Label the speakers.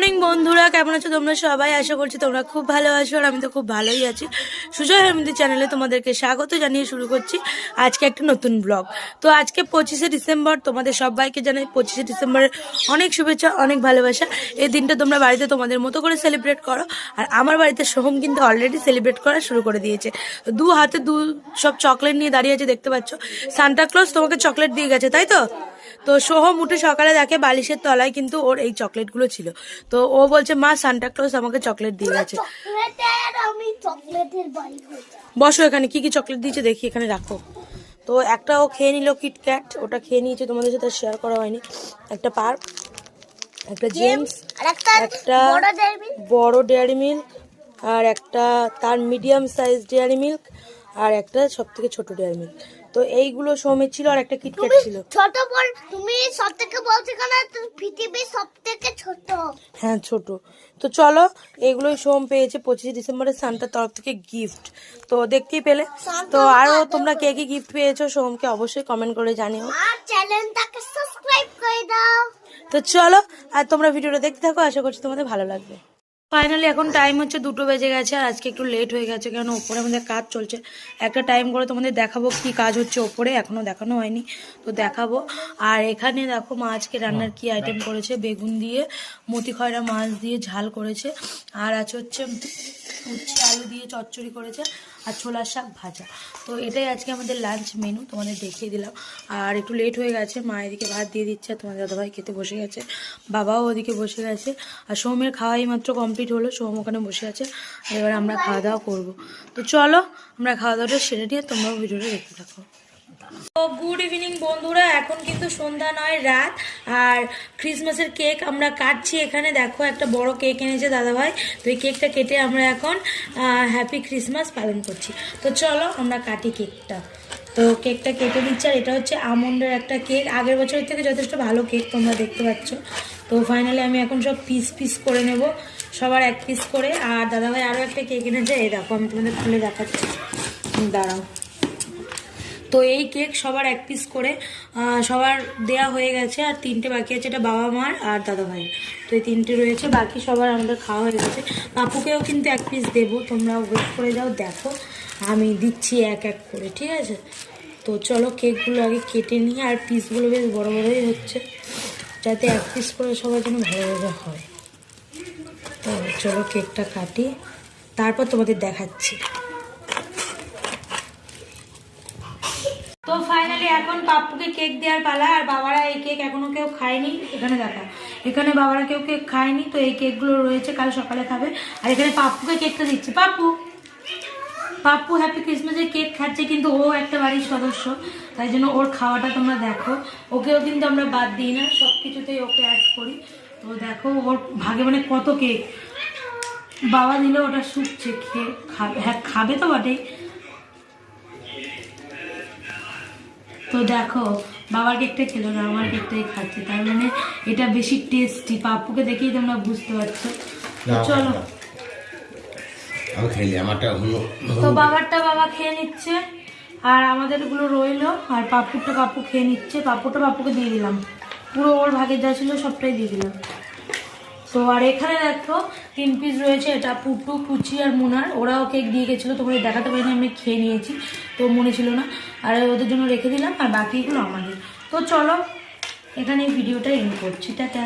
Speaker 1: Morning বন্ধুরা, কেমন আছো তোমরা সবাই? আশা করছি তোমরা খুব ভালো আছো, আর আমি তো খুব ভালোই আছি। সুজয় হেমন্তী চ্যানেলে তোমাদেরকে স্বাগত জানিয়ে শুরু করছি আজকে একটা নতুন ব্লগ। তো আজকে 25শে ডিসেম্বর, তোমাদের সবাইকে জানাই 25শে ডিসেম্বরের অনেক শুভেচ্ছা, অনেক ভালোবাসা। এই দিনটা তোমরা বাড়িতে তোমাদের মতো করে সেলিব্রেট করো, আর আমার বাড়িতে সোহম কিন্তু অলরেডি সেলিব্রেট করা শুরু করে দিয়েছে। দু হাতে সব চকলেট নিয়ে দাঁড়িয়ে আছে, দেখতে পাচ্ছ। সান্টা ক্লজ তোমাকে চকলেট দিয়ে গেছে, তাই তো? তো সোহম উঠে সকালে দেখে বালিশের তলায় কিন্তু ওর এই চকলেটগুলো ছিল। তো ও বলছে, মা সান্টা ক্লজ আমাকে চকলেট দিয়ে গেছে। বসো এখানে, কি কি চকলেট দিয়েছে দেখি, এখানে রাখো। তো একটা ও খেয়ে নিল কিটক্যাট, ওটা খেয়ে নিয়েছে, তোমাদের সাথে শেয়ার করা হয়নি। একটা পার্ক, একটা জেমস, একটা বড় ডেয়ারি মিল্ক, আর একটা তার মিডিয়াম সাইজ ডেয়ারি মিল্ক, আর একটা সব থেকে ছোট ডেয়ারি মিল্ক। তো এইগুলো সোমের ছিল, আর একটা কিটক্যাট ছিল।
Speaker 2: ছোট বল, তুমি সবথেকে বলছো কেন পৃথিবীর সবথেকে ছোট?
Speaker 1: হ্যাঁ ছোট। তো চলো, এগুলোই সোম পেয়েছে 25শে ডিসেম্বরে সান্টার তরফ থেকে গিফট। তো দেখতেই পেলে। তো আরো তোমরা কে কি গিফট পেয়েছো সোমকে অবশ্যই কমেন্ট করে জানিও,
Speaker 2: আর চ্যানেলটাকে সাবস্ক্রাইব করে দাও।
Speaker 1: তো চলো, আর তোমরা ভিডিওটা দেখতে থাকো, আশা করছি তোমাদের ভালো লাগবে। ফাইনালি এখন টাইম হচ্ছে 2টো বেজে গেছে, আর আজকে একটু লেট হয়ে গেছে, কারণ ওপরে আমাদের কাজ চলছে। একটা টাইম করে তোমাদের দেখাবো কি কাজ হচ্ছে ওপরে, এখনও দেখানো হয়নি, তো দেখাবো। আর এখানে দেখো মা আজকে রান্নার কি আইটেম করেছে। বেগুন দিয়ে, মতি খয়রা মাছ দিয়ে ঝাল করেছে, আর আছে হচ্ছে উচ্ছে আলু দিয়ে চচ্চড়ি করেছে, আর ছোলার শাক ভাজা। তো এটাই আজকে আমাদের লাঞ্চ মেনু, তোমাদের দেখিয়ে দিলাম। আর একটু লেট হয়ে গেছে, মা এদিকে ভাত দিয়ে দিচ্ছে, আর তোমাদের দাদাভাই খেতে বসে গেছে, বাবাও ওদিকে বসে গেছে। আর সোমের খাওয়াই মাত্র কমপ্লিট হলো, সোম ওখানে বসে আছে, আর এবার আমরা খাওয়া দাওয়া করবো। তো চলো, আমরা খাওয়া দাওয়াটা সেরে নিয়ে তোমরাও ভিডিওটা দেখতে থাকো। তো গুড ইভিনিং বন্ধুরা, এখন কিন্তু সন্ধ্যা নয়, রাত। আর ক্রিসমাসের কেক আমরা কাটছি। এখানে দেখো একটা বড় কেক এনেছে দাদাভাই, তো এই কেকটা কেটে আমরা এখন হ্যাপি ক্রিসমাস পালন করছি। তো চলো আমরা কাটি কেকটা। তো কেকটা কেটে নিচ্ছে, আর এটা হচ্ছে আমন্ডের একটা কেক, আগের বছরের থেকে যথেষ্ট ভালো কেক, তোমরা দেখতে পাচ্ছ। তো ফাইনালি আমি এখন সব পিস পিস করে নেব, সবার এক পিস করে। আর দাদাভাই আরও একটা কেক এনেছে, এই দেখো আমি তোমাদের খুলে দেখাচ্ছি, দাঁড়াও। তো এই কেক সবার এক পিস করে সবার দেয়া হয়ে গেছে, আর 3টে বাকি আছে, এটা বাবা মার আর দাদা ভাই। তো এই 3টে রয়েছে, বাকি সবার আমাদের খাওয়া হয়ে গেছে। পাপুকেও কিন্তু এক পিস দেবো, তোমরা ওয়েট করে যাও, দেখো আমি দিচ্ছি এক এক করে, ঠিক আছে? তো চলো কেকগুলো আগে কেটে নিই, আর পিসগুলো বেশ বড় বড়ই হচ্ছে, যাতে এক পিস করে সবার জন্য ভালোভাবে হয়। তো চলো কেকটা কাটি, তারপর তোমাদের দেখাচ্ছি। তো ফাইনালি এখন পাপ্পুকে কেক দেওয়ার পালা, আর বাবারা এই কেক এখনো কেউ খায়নি। এখানে দেখা, এখানে বাবারা কেউ কেক খায়নি, তো এই কেকগুলো রয়েছে, কাল সকালে খাবে। আর এখানে পাপ্পুকে কেকটা দিচ্ছি। পাপ্পু হ্যাপি ক্রিসমাসের কেক খাচ্ছে, কিন্তু ও একটা বাড়ির সদস্য, তাই জন্য ওর খাওয়াটা তোমরা দেখো। ওকেও কিন্তু আমরা বাদ দিই না, সব কিছুতেই ওকে অ্যাড করি। তো দেখো ওর ভাগে মানে কত কেক, বাবা দিলে ওটা শুকছে, খেয়ে খাবে, হ্যাঁ খাবে তো বটেই। তো দেখো বাবার কেকটা খেলো না, আমার কেকটাই খাচ্ছে, তার মানে এটা বেশি টেস্টি। পাপ্পুকে দেখেই তোমরা বুঝতে পারছো। চলো, তো বাবারটা বাবা খেয়ে নিচ্ছে, আর আমাদেরগুলো রইলো, আর পাপ্পুরটা পাপ্পু খেয়ে নিচ্ছে। পাপ্পুটা পাপ্পুকে দিয়ে দিলাম, পুরো ওর ভাগে যা ছিল সবটাই দিয়ে দিলাম। তো আর এখানে দেখো 3 পিস রয়েছে, এটা পুটু, পুচি আর মুনার, ওরাও কেক দিয়ে গেছিলো, তোমাদের দেখাতে পারিনি, আমি খেয়ে নিয়েছি, তো মনে ছিল না, আর ওদের জন্য রেখে দিলাম, আর বাকিগুলো আমাদের। তো চলো এখানে ভিডিওটা এন্ড করছি, টাটা।